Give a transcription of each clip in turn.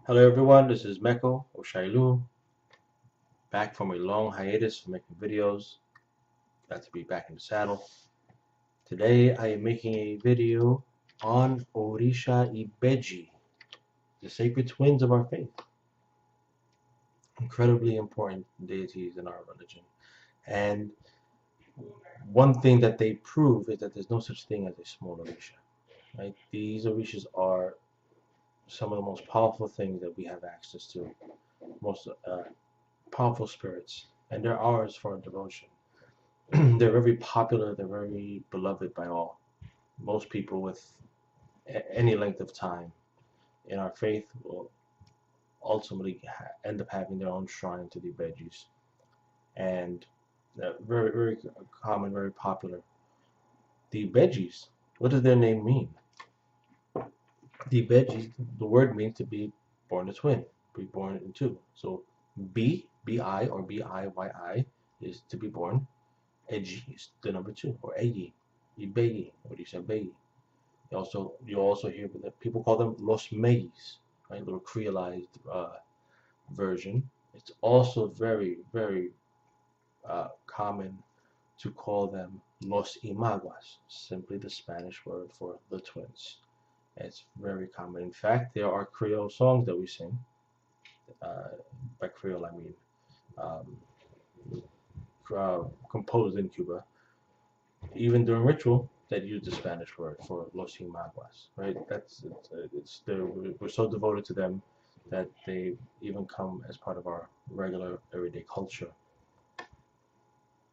Hello everyone, this is Meko or Shailu, back from a long hiatus from making videos. Glad to be back in the saddle. Today I am making a video on Orisha Ibeji, the sacred twins of our faith. Incredibly important deities in our religion. And one thing that they prove is that there's no such thing as a small Orisha. Right? These Orishas are some of the most powerful things that we have access to, most powerful spirits, and they're ours for our devotion. They're very popular, they're very beloved by all. Most people with any length of time in our faith will ultimately end up having their own shrine to the Ibejis. And very, very common, very popular. The Ibejis, what does their name mean? The Ibejis, the word means to be born a twin, be born in two. So B-I or B-I-Y-I is to be born. Eji is the number two, or Eyi, Ibeyi, or Ibeyi. You also hear that people call them Los Meyis, right? A little creolized version. It's also very, very common to call them Los Imaguas, simply the Spanish word for the twins. It's very common. In fact, there are Creole songs that we sing. By Creole, I mean composed in Cuba, even during ritual, that use the Spanish word for Los Jimaguas, right? We're so devoted to them that they even come as part of our regular everyday culture.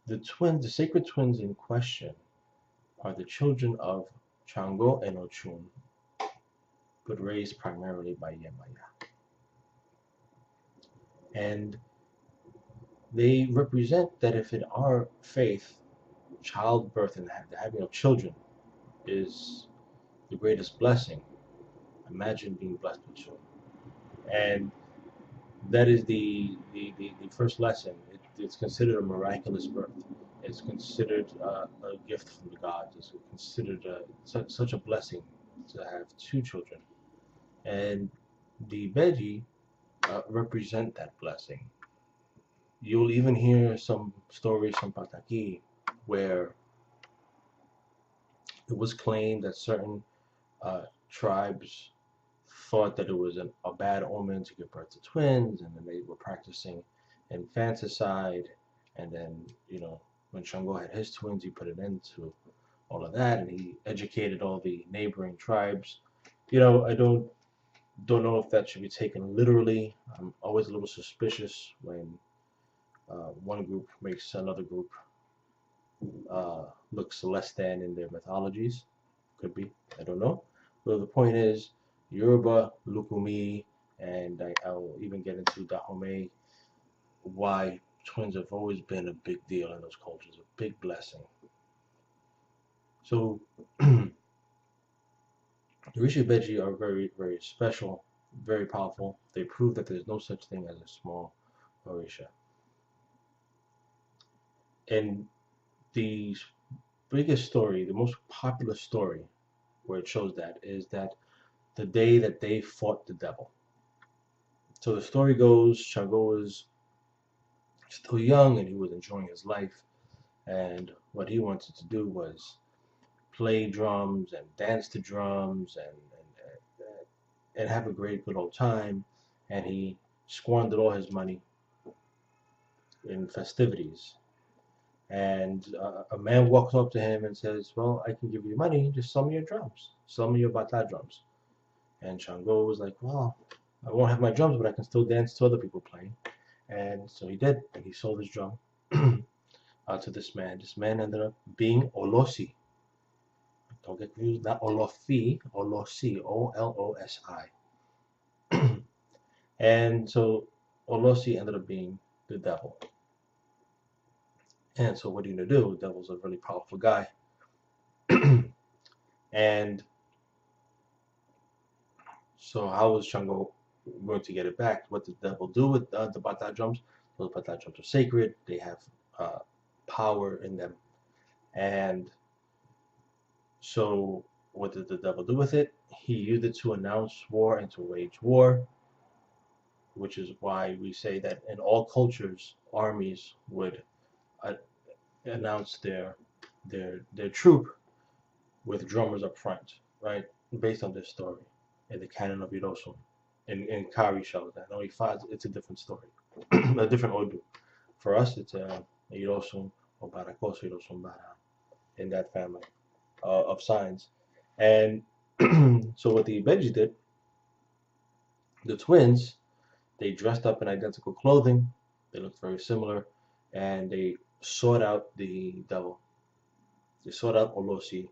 The sacred twins in question, are the children of Chango and Ochun, but raised primarily by Yemaya. And they represent that if in our faith, childbirth and the having of children is the greatest blessing, imagine being blessed with children. And that is the first lesson. It's considered a miraculous birth. It's considered a gift from the gods. It's considered such a blessing to have two children. And the Beji represent that blessing. You'll even hear some stories from Pataki where it was claimed that certain tribes thought that it was a bad omen to give birth to twins, and then they were practicing infanticide. And then, when Shango had his twins, he put an end to all of that, and he educated all the neighboring tribes. I don't know if that should be taken literally. I'm always a little suspicious when one group makes another group looks less than in their mythologies. Could be, I don't know. But the point is, Yoruba, Lukumi, and I'll even get into Dahomey, why twins have always been a big deal in those cultures, a big blessing. So, the Rishi Beji are very, very special, very powerful. They prove that there's no such thing as a small Orisha. And the biggest story, the most popular story where it shows that is that the day that they fought the devil. So the story goes, Shango was still young and he was enjoying his life, and what he wanted to do was play drums and dance to drums and have a great good old time, and he squandered all his money in festivities. And a man walks up to him and says, well, I can give you money, just sell me your drums, sell me your bata drums. And Shango was like, well, I won't have my drums, but I can still dance to other people playing. And so he did, and he sold his drum to this man. This man ended up being Olosi. Don't get confused, not Olofi, Olosi, Olosi. And so Olosi ended up being the devil. And so what are you going to do? The devil's a really powerful guy. And so how was Shango going to get it back? What did the devil do with the bata drums? Those bata drums are sacred. They have power in them. And so what did the devil do with it? He used it to announce war and to wage war. which is why we say that in all cultures, armies would uh, announce their troop with drummers up front, right? Based on this story in the canon of Hiroshima. In Kari shows that. No, it's a different story, a different Odu. For us, it's a Hiroshima or Barakoso Hiroshima Bara in that family of signs. And so what the Ibeji did, the twins, they dressed up in identical clothing. They looked very similar, and they sought out the devil. They sought out Olosi,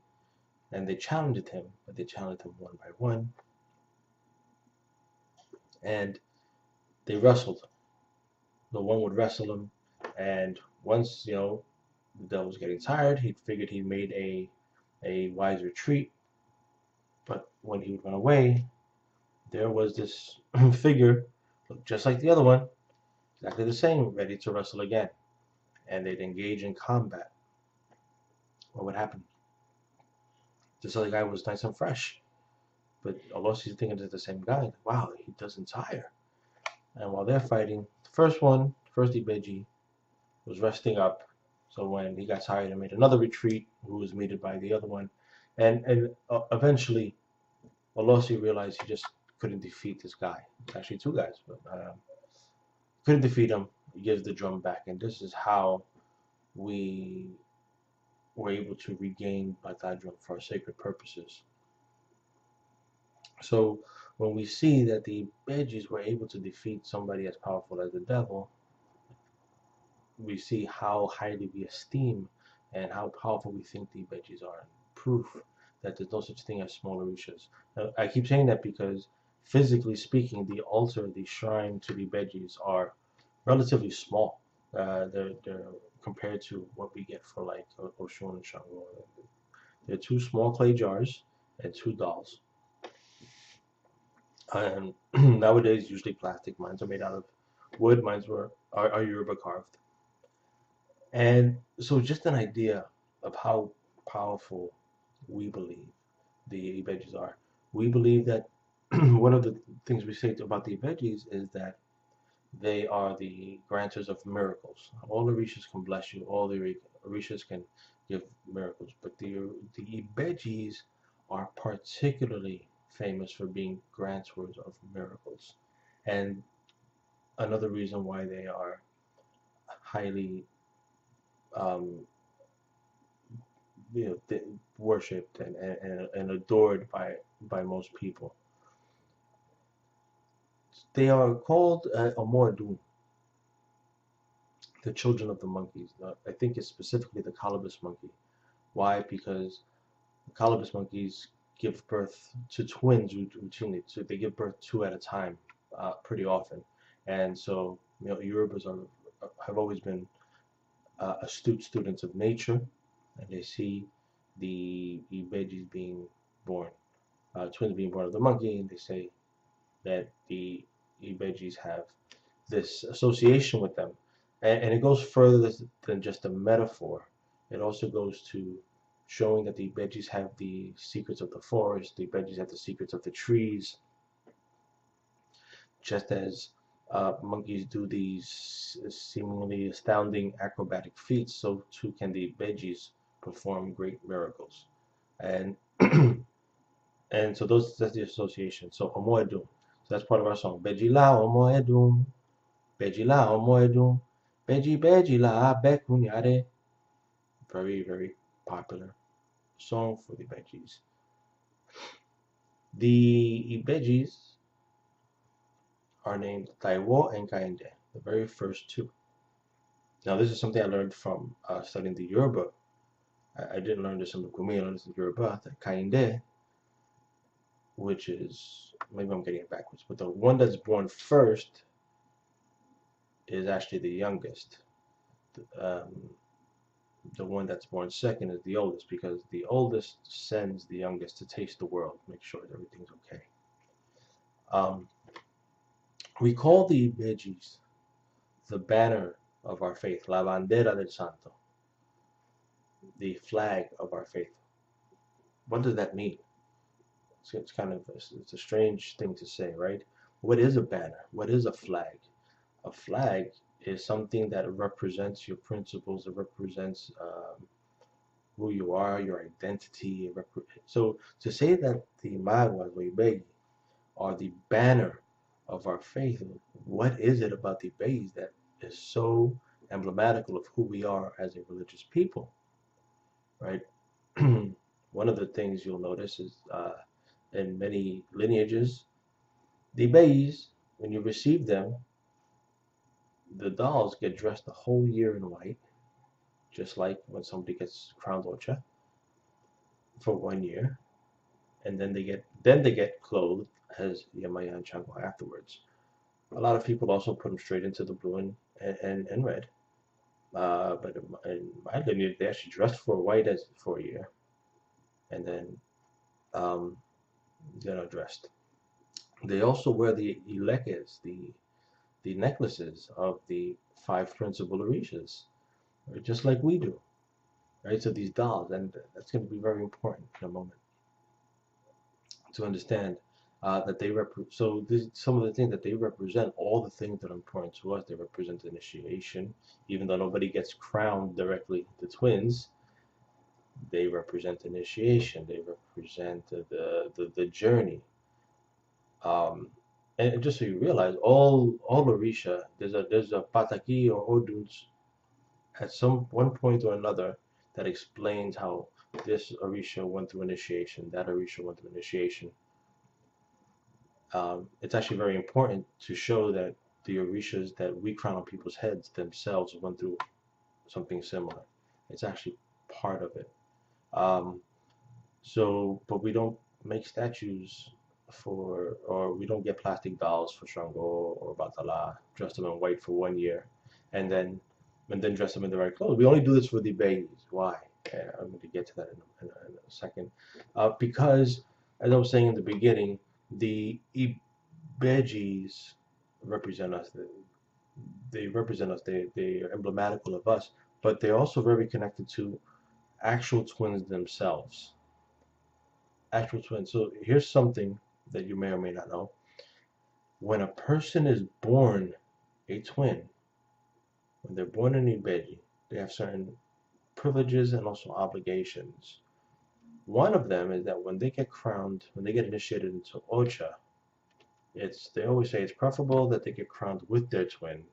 and they challenged him, but they challenged him one by one, and they wrestled. The one would wrestle him, and once the devil was getting tired, he figured he made a wise retreat. But when he would run away, there was this figure, looked just like the other one, exactly the same, ready to wrestle again. And they'd engage in combat. What would happen? This other guy was nice and fresh, but Olosi's thinking it's the same guy. Wow, he doesn't tire. And while they're fighting, the first Ibeji, was resting up. So when he got tired and made another retreat, who was meted by the other one, and eventually Olosi realized he just couldn't defeat this guy. Actually, two guys, but couldn't defeat him. He gives the drum back, and this is how we were able to regain Batadrum for our sacred purposes. So when we see that the Ibejis were able to defeat somebody as powerful as the devil, we see how highly we esteem and how powerful we think the Ibejis are. Proof that there's no such thing as small Orishas. Now, I keep saying that because physically speaking, the altar, the shrine to the Ibejis are relatively small. They're compared to what we get for like Oshun and Shango. They're two small clay jars and two dolls. And nowadays, usually plastic. Mines are made out of wood. Mines are Yoruba carved. And so just an idea of how powerful we believe the Ibejis are. We believe that one of the things we say about the Ibejis is that they are the granters of miracles. All the Orishas can bless you. All the Orishas can give miracles. But the Ibejis are particularly famous for being grantors of miracles. And another reason why they are highly worshipped and adored by most people. They are called Omordu, the children of the monkeys. I think it's specifically the colobus monkey. Why? Because the colobus monkeys give birth to twins routinely. So they give birth two at a time, pretty often. And so, Yorubas have always been astute students of nature, and they see the Ibejis being born, twins being born of the monkey, and they say that the Ibejis have this association with them. And it goes further than just a metaphor. It also goes to showing that the Ibejis have the secrets of the forest, the Ibejis have the secrets of the trees, just as monkeys do these seemingly astounding acrobatic feats, so too can the Ibejis perform great miracles. And and so that's the association. So Omoedum. So that's part of our song. Bejila Omoedum. Bejila Omoedum. Bejila Bekunyare. Very, very popular song for the Ibejis. The Ibejis are named Taiwo and Kainde, the very first two. Now, this is something I learned from studying the Yoruba. I didn't learn this in Lukumi, I learned this in Yoruba, that Kainde, which is, maybe I'm getting it backwards, but the one that's born first is actually the youngest. The one that's born second is the oldest, because the oldest sends the youngest to taste the world, make sure that everything's okay. We call the Ibejis the banner of our faith, la bandera del santo, the flag of our faith. What does that mean? It's kind of it's a strange thing to say, right? What is a banner? What is a flag? A flag is something that represents your principles. It represents who you are, your identity. So to say that the Jimaguas or Ibeyi are the banner of our faith, what is it about the Ibeyis that is so emblematical of who we are as a religious people, right? One of the things you'll notice is in many lineages, the Ibeyis, when you receive them, the dolls get dressed the whole year in white, just like when somebody gets crowned Ocha for 1 year, and then they get clothed as Yamaya and Chango afterwards. A lot of people also put them straight into the blue and red. But in my lineage, they actually dressed for white as for a year, and then um, they're not dressed. They also wear the ilekes, the necklaces of the five principal orishas, right? Just like we do, right? So these dolls, and that's going to be very important in a moment to understand that they represent. So some of the things that they represent, all the things that are important to us. They represent initiation, even though nobody gets crowned directly. The twins, they represent initiation. They represent the journey. Um, and just so you realize, all Orisha, there's a Pataki or Oduns at some one point or another that explains how this Orisha went through initiation, that Orisha went through initiation. It's actually very important to show that the Orishas that we crown on people's heads themselves went through something similar. It's actually part of it. Um, but we don't make statues or we don't get plastic dolls for Shango or Batala, dress them in white for 1 year, and then dress them in the right clothes. We only do this for the babies. Why? I'm going to get to that in a second. Because, as I was saying in the beginning, the Ibejis represent us. They represent us. They are emblematical of us, but they're also very connected to actual twins themselves. Actual twins. So here's something that you may or may not know. When a person is born a twin, when they're born an Ibeji, they have certain privileges and also obligations. One of them is that when they get crowned, when they get initiated into Ocha, they always say it's preferable that they get crowned with their twin.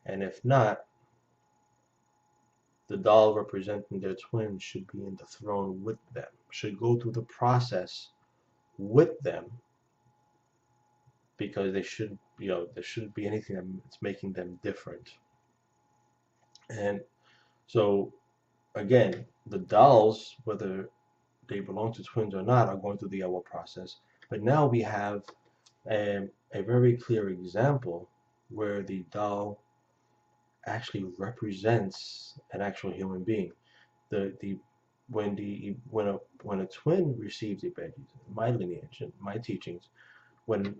And if not, the doll representing their twin should be in the throne with them, should go through the process with them, because there shouldn't be anything that's making them different. And so, again, the dolls, whether they belong to twins or not, are going through the Awa process. But now we have a very clear example where the doll actually represents an actual human being. When a twin receives Ibejis, my lineage and my teachings, when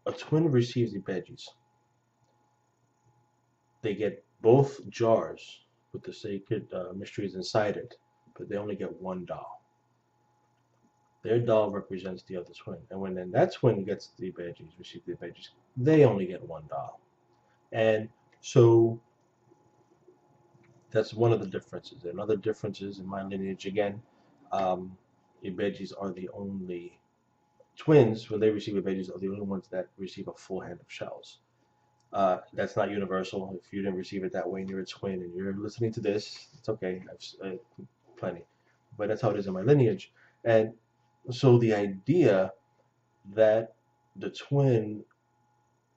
a twin receives Ibejis, they get both jars with the sacred mysteries inside it, but they only get one doll. Their doll represents the other twin, and when then that twin gets the Ibejis, receives the Ibejis, they only get one doll. And so that's one of the differences. Another difference is in my lineage again, Ibejis are the only twins, when they receive Ibejis, are the only ones that receive a full hand of shells. That's not universal. If you didn't receive it that way and you're a twin and you're listening to this, it's okay. I've plenty. But that's how it is in my lineage. And so the idea that the twin,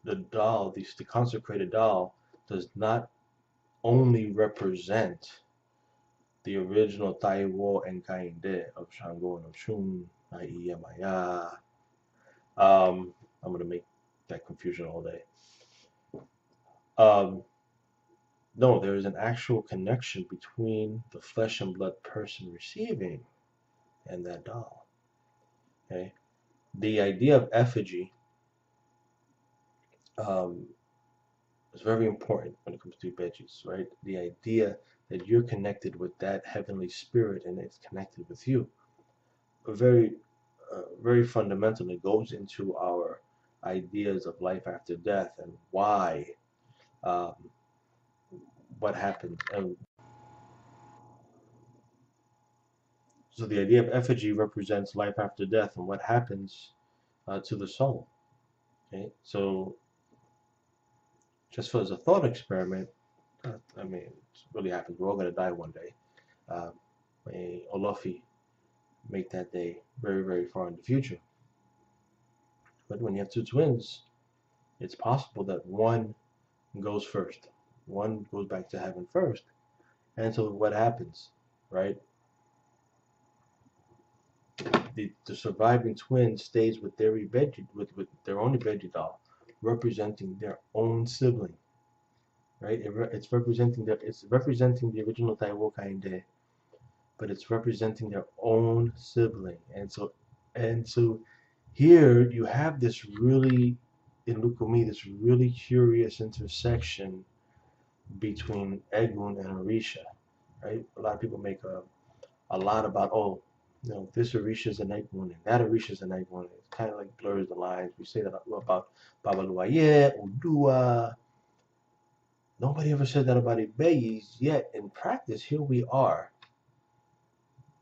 the doll, the consecrated doll, does not only represent the original Taiwo and Kainde of Shango and Oshun, i.e. Yamaya. I'm going to make that confusion all day. No, there is an actual connection between the flesh and blood person receiving and that doll. Okay, the idea of effigy is very important when it comes to veggies, right? The idea that you're connected with that heavenly spirit and it's connected with you, very, very fundamentally goes into our ideas of life after death and why, um, what happens. And so the idea of effigy represents life after death and what happens to the soul. Okay, so just for as a thought experiment, I mean, it really happens. We're all going to die one day. May Olofi make that day very, very far in the future. But when you have two twins, it's possible that one goes first. One goes back to heaven first. And so what happens, right? The surviving twin stays with their Ibeji, with their own Ibeji doll, representing their own sibling, right? It's representing the original Taiwo Kainde, but it's representing their own sibling. And so here you have this really, in Lukumi, this really curious intersection between Egun and Orisha, right? A lot of people make a lot about, oh, this Orisha is an Egun and that Orisha is an Egun. It kind of like blurs the lines. We say that about Baba Luaye, Udua. Nobody ever said that about Ibeyis, yet in practice, here we are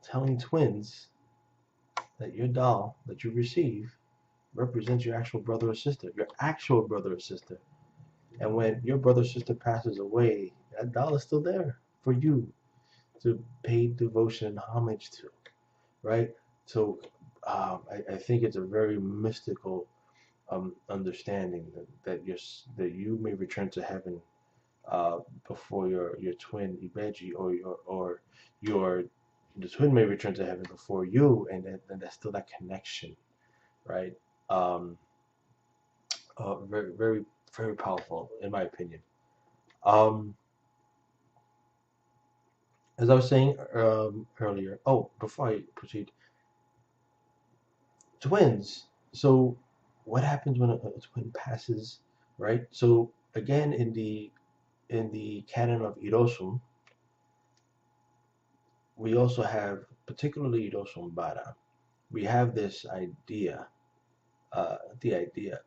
telling twins that your doll that you receive represents your actual brother or sister, your actual brother or sister. And when your brother or sister passes away, that doll is still there for you to pay devotion and homage to, right? So I think it's a very mystical understanding that you may return to heaven before your twin Ibeji, or your the twin may return to heaven before you, and that's still that connection, right? Um, very, very, very powerful, in my opinion. Um, as I was saying earlier, oh, before I proceed, twins. So, what happens when a twin passes, right? So, again, in the canon of Hirosum, we also have, particularly Hirosum Bara, we have this idea, the idea,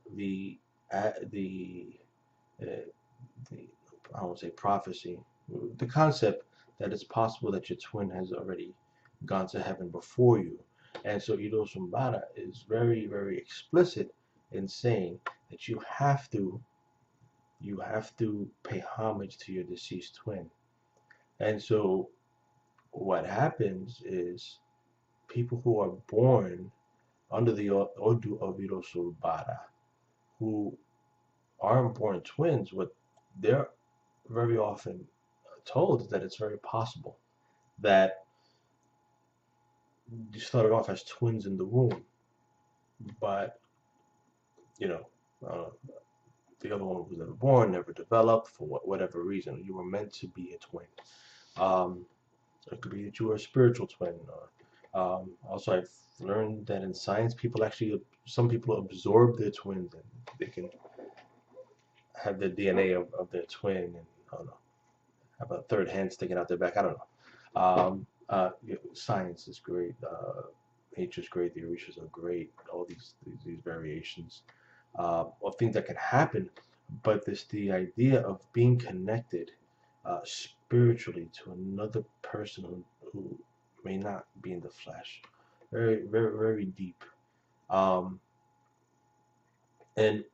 uh, the uh, the I won't say prophecy, the concept that it's possible that your twin has already gone to heaven before you. And so Ido Sumbara is very, very explicit in saying that you have to pay homage to your deceased twin. And so what happens is people who are born under the Odu of Ido Sumbara, who aren't born twins, what they're very often told that it's very possible that you started off as twins in the womb, but you know uh, the other one was never born, never developed for whatever reason. You were meant to be a twin. Um, it could be that you were a spiritual twin. Also, I've learned that in science, some people absorb their twins and they can have the DNA of their twin, and I don't know, have a third hand sticking out their back. I don't know. Science is great. Nature's great. The Orishas are great. All these variations of things that can happen, but the idea of being connected spiritually to another person who may not be in the flesh, very, very, very deep. Um, and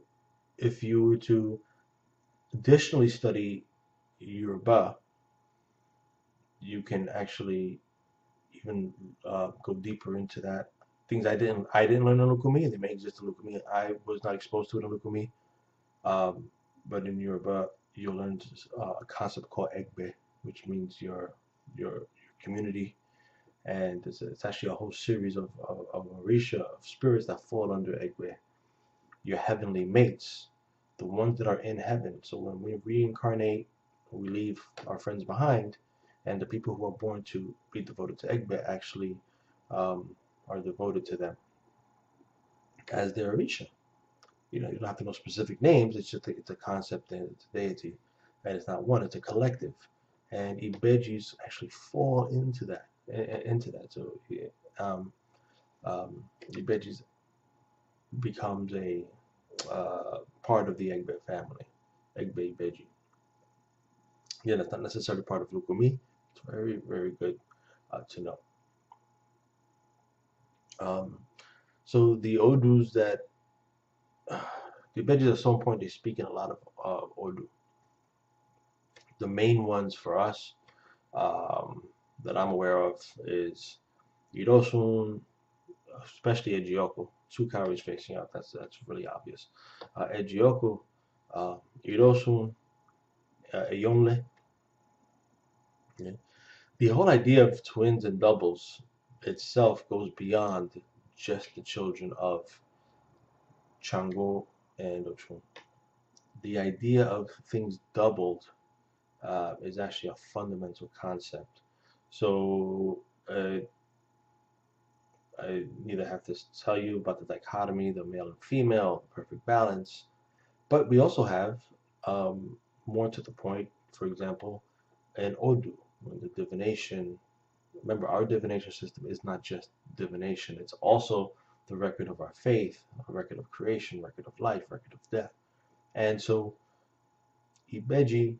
if you were to additionally study Yoruba, you can actually even go deeper into that. Things I didn't learn in Lukumi. They may exist in Lukumi. I was not exposed to it in Lukumi. But in Yoruba, you'll learn a concept called Egbe, which means your community, and it's actually a whole series of Orisha, of spirits that fall under Egbe, your heavenly mates, the ones that are in heaven. So when we reincarnate, we leave our friends behind, and the people who are born to be devoted to Egbe actually are devoted to them as their Orisha. You don't have to know specific names. It's a concept and it's a deity, and it's not one. It's a collective, and Ibejis actually fall into that. So um, Ibejis becomes part of the Egbe family, Egbe Beji. Yeah, that's not necessarily part of Lukumi. It's very, very good to know. Um, so the Odus that the Ibejis at some point they speak in a lot of Odu. The main ones for us that I'm aware of is Irosun, especially Ejioku. Two cowries facing out. That's really obvious. Ejioku, Irosun, Eyonle. Yeah. The whole idea of twins and doubles itself goes beyond just the children of Chango and Ochun. The idea of things doubled is actually a fundamental concept. So I neither have to tell you about the dichotomy, the male and female, perfect balance, but we also have more to the point, for example, an Odu, the divination. Remember, our divination system is not just divination, it's also the record of our faith, a record of creation, record of life, record of death. And so, Ibeji,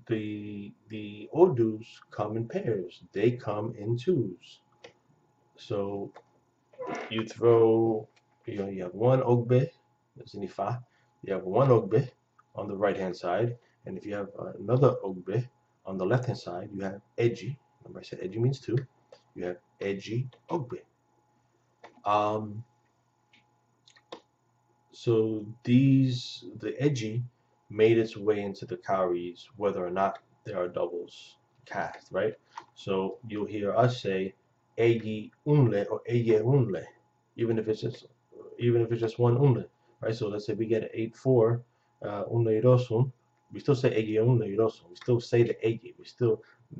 the Odus come in pairs, they come in twos. So, you throw, you have one Ogbe, that's an Ifa, you have one Ogbe on the right hand side, and if you have another Ogbe on the left hand side, you have Eji. Remember I said Eji means two. You have Eji Ogbe. So the Eji made its way into the cowries, whether or not there are doubles cast, right? So you'll hear us say Eji Unle or Eye Unle, even if it's just one Unle, right? So let's say we get an 8-4 Unle Irosun, we still say Eji Unle Irosun. We still say the Eji.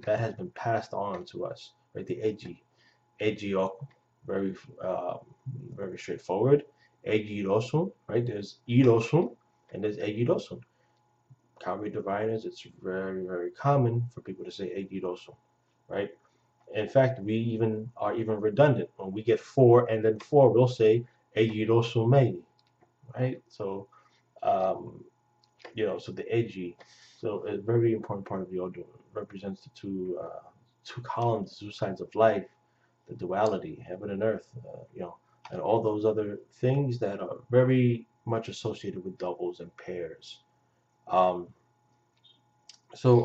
That has been passed on to us, right? The Eji Oku, very very straightforward. Ejirosun, right? There's Irosun and there's Ejirosun. Kawi diviners, it's very, very common for people to say Ejirosun, right? In fact, we are even redundant. When we get 4 and then 4, we'll say Ejirosun Mei, right? So, so the Eji, so a very important part of the Odu, represents the two columns, two sides of life, the duality, heaven and earth, and all those other things that are very much associated with doubles and pairs. So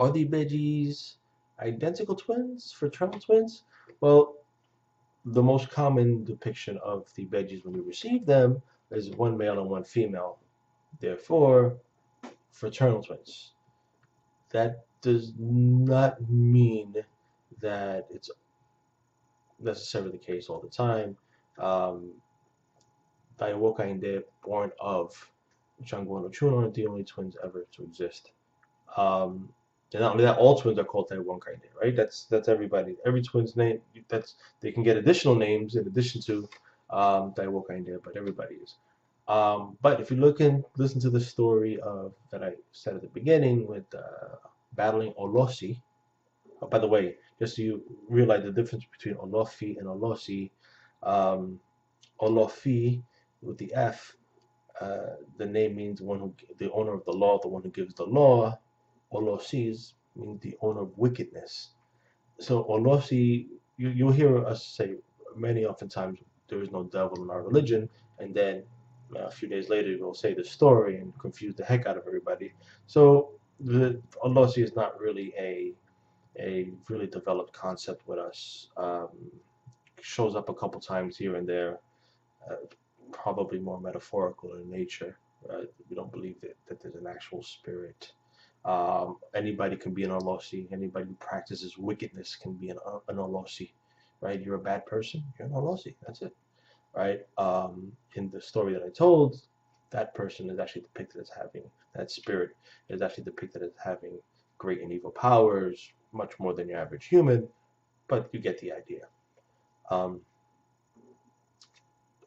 are the Ibejis identical twins, fraternal twins? Well, the most common depiction of the Ibejis when we receive them is one male and one female. Therefore, fraternal twins. That does not mean that it's necessarily the case all the time. Daiwoka and De, born of Chango and Ochun, are the only twins ever to exist. And not only that, all twins are called Daiwoka, right? That's everybody. Every twin's name. They can get additional names in addition to Daiwoka and De, but everybody is. But if you listen to the story that I said at the beginning with battling Olosi. By the way, just so you realize the difference between Olofi and Olosi, Olofi with the F, the name means the owner of the law, the one who gives the law. Olosis means the owner of wickedness. So Olosi, you'll hear us say many oftentimes there is no devil in our religion, and then a few days later we'll say the story and confuse the heck out of everybody. So the Olosi is not really a really developed concept with us. Shows up a couple times here and there, probably more metaphorical in nature. We don't believe that there's an actual spirit. Anybody can be an Olosi. Anybody who practices wickedness can be an Olosi, right? You're a bad person, you're an Olosi. That's it, right? In the story that I told, that person is actually depicted as having, that spirit is actually depicted as having great and evil powers, much more than your average human, but you get the idea.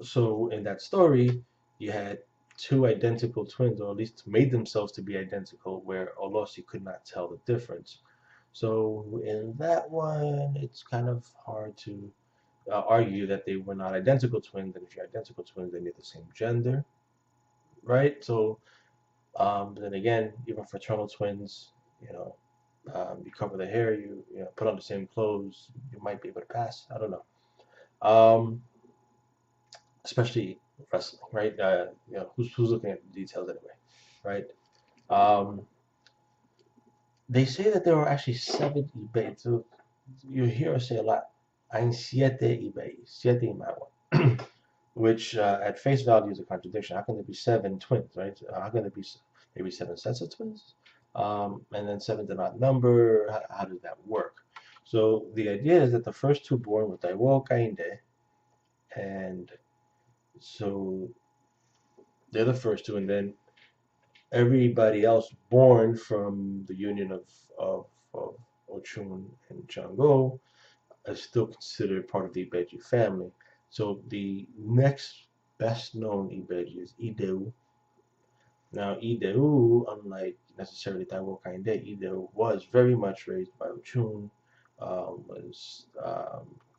So in that story, you had two identical twins, or at least made themselves to be identical, where Olosi could not tell the difference. So in that one, it's kind of hard to argue that they were not identical twins, and if you're identical twins, then you're the same gender. right? So then again, even fraternal twins, you know, you cover the hair, you know, put on the same clothes, you might be able to pass. I don't know. Um, Especially wrestling, right? You know, who's looking at the details anyway, right? Um, they say that there are actually seven Ibeyi. So you hear us say a lot, "Ein siete Ibeyi, siete Imawa," which at face value is a contradiction. How can there be seven twins, right? How can there be maybe seven sets of twins? And then seven's an odd number. How does that work? So the idea is that the first two born were Taiwo Kainde, and so they're the first two, and then everybody else born from the union of Ochun and Chango is still considered part of the Ibeji family. So the next best known Ibeji is Ideu. Now Ideu, unlike necessarily Taiwo Kainde, Ideu was very much raised by Ochun, was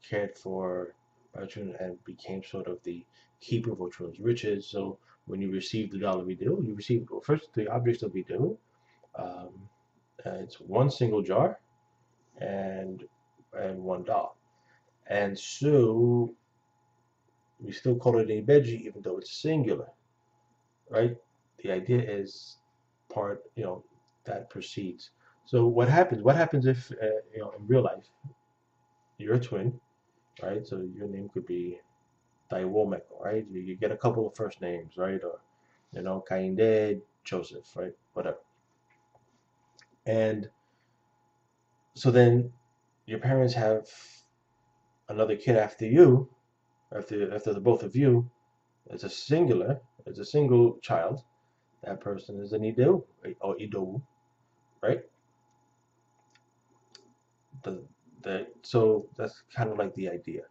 cared for by Ochun, and became sort of the keeper of Ochun's riches. So when you receive the dollar Ideu, you receive, well, first the objects of Ideu. Um, it's one single jar and one dollar. And so we still call it a Ibeji even though it's singular, right? The idea is part, you know, that proceeds. So what happens? What happens if, you know, in real life, you're a twin, right? So your name could be Daiwomeko, right? You get a couple of first names, right? Or, you know, Kainde, Joseph, right? Whatever. And so then your parents have another kid after you, after the both of you. It's a singular, it's a single child. That person is an Ido or Ido, right? The, so that's kind of like the idea.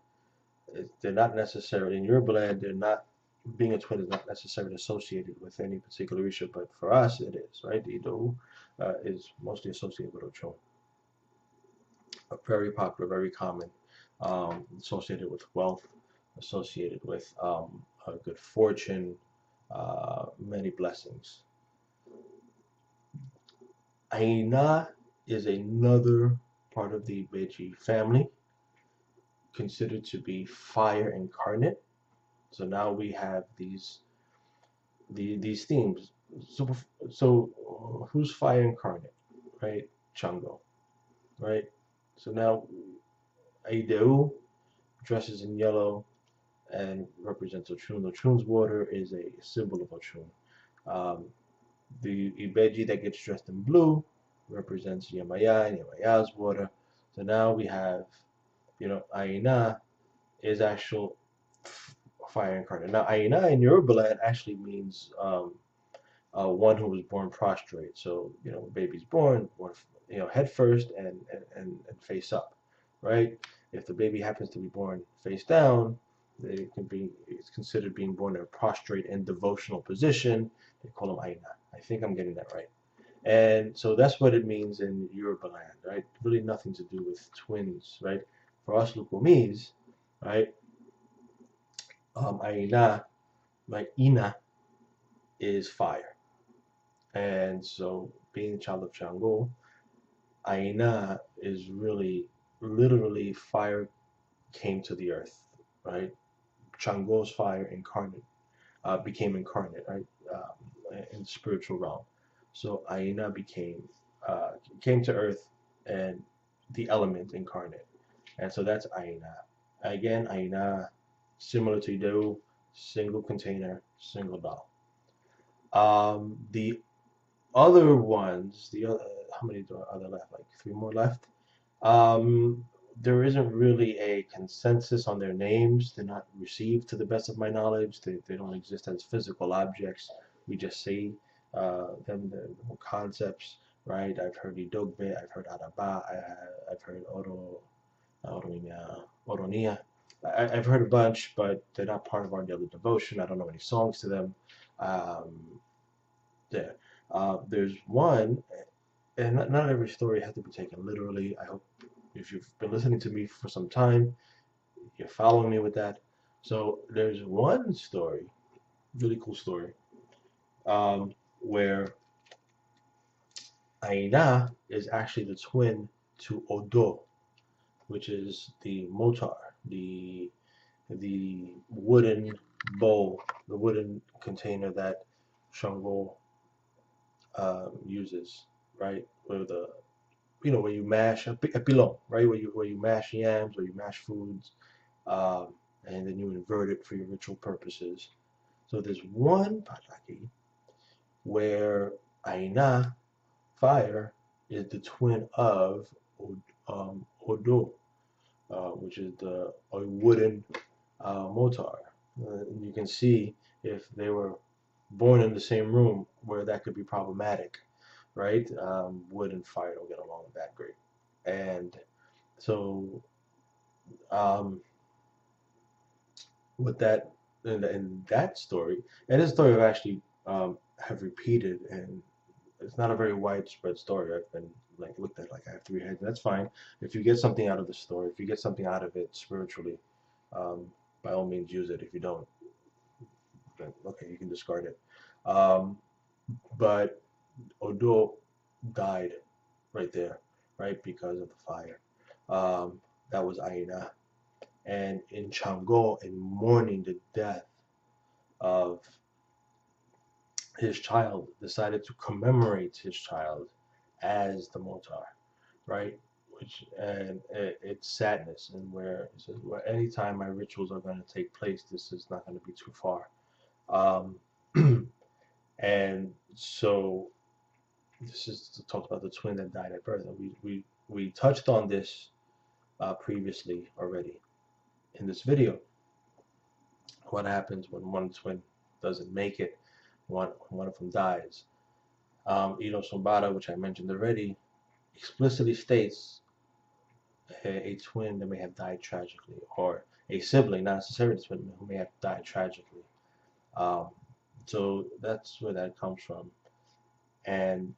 They're not necessarily in your blood. They're not being a twin is not necessarily associated with any particular issue, but for us it is, right? The Ido is mostly associated with Ocho. Very popular, very common, associated with wealth, associated with a good fortune, many blessings. Aina is another part of the Ibeji family, considered to be fire incarnate. So now we have these themes. So, who's fire incarnate, right? Chango, right? So now Aideu dresses in yellow and represents Ochun. Ochun's water is a symbol of Ochun. Um, the Ibeji that gets dressed in blue represents Yemaya and Yemaya's water. So now we have, you know, Aina is actual fire incarnate. Now, Aina in Yoruba land actually means one who was born prostrate. So, you know, baby's born, you know, head first and face up, right? If the baby happens to be born face down, it's considered being born in a prostrate and devotional position. They call them Aina. I think I'm getting that right. And so that's what it means in Yoruba land, right? Really nothing to do with twins, right? For us Lukumis, right? Aina, like Ina, is fire. And so being a child of Shango, Aina is really, literally fire came to the earth, right? Shango's fire incarnate, became incarnate, right? In the spiritual realm. So Aina came to earth and the element incarnate. And so that's Aina. Again, Aina, similar to Do, single container, single doll. The other ones, the other, how many are there left? Like three more left. Um, there isn't really a consensus on their names. They're not received to the best of my knowledge. They don't exist as physical objects. We just say the concepts, right? I've heard Idogbe, I've heard Araba, I've heard Oronia. I've heard a bunch, but they're not part of our daily devotion. I don't know any songs to them. Um, there. There's one, and not every story has to be taken literally. I hope if you've been listening to me for some time, you're following me with that. So there's one story, really cool story, where Aina is actually the twin to Odo, which is the motar, the wooden bowl, the wooden container that Shango uses, right? Where the where you mash a pilon, right? Where you mash yams, where you mash foods, and then you invert it for your ritual purposes. So there's one pataki where Aina, fire, is the twin of Odo, which is a wooden motar. And you can see if they were born in the same room where that could be problematic, right? Wood and fire don't get along that great. And so um, with that, in that story, and this story I've actually have repeated, and it's not a very widespread story. I've been like looked at like I have three heads. That's fine. If you get something out of the story, if you get something out of it spiritually, um, by all means use it. If you don't, then okay, you can discard it. Um, but Odo died right there, right, because of the fire. Um, that was Aina. And in Chango, in mourning the death of his child, decided to commemorate his child as the Motar, right? Which and it's sadness, and where it says, well, anytime my rituals are going to take place, this is not going to be too far. Um, and so this is to talk about the twin that died at birth, and we touched on this previously already in this video. What happens when one twin doesn't make it? One of them dies. Ino Sombara, which I mentioned already, explicitly states a twin that may have died tragically, or a sibling, not necessarily a twin, who may have died tragically. Um, so that's where that comes from, and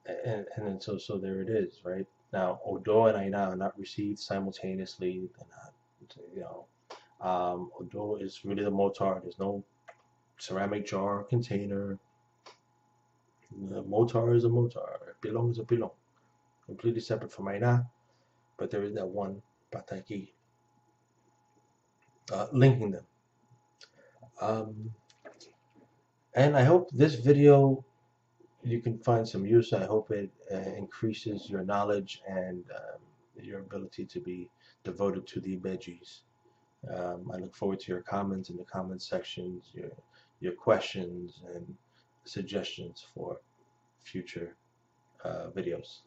then so there it is, right? Now Odo and Aina are not received simultaneously. They're not, you know. Odo is really the motar. There's no ceramic jar container. The motar is a motar. A pilong is a pilong. Completely separate from Aina, but there is that one pataki linking them. Um, and I hope this video you can find some use. I hope it increases your knowledge and your ability to be devoted to the Ibejis. I look forward to your comments in the comment sections, your questions and suggestions for future videos.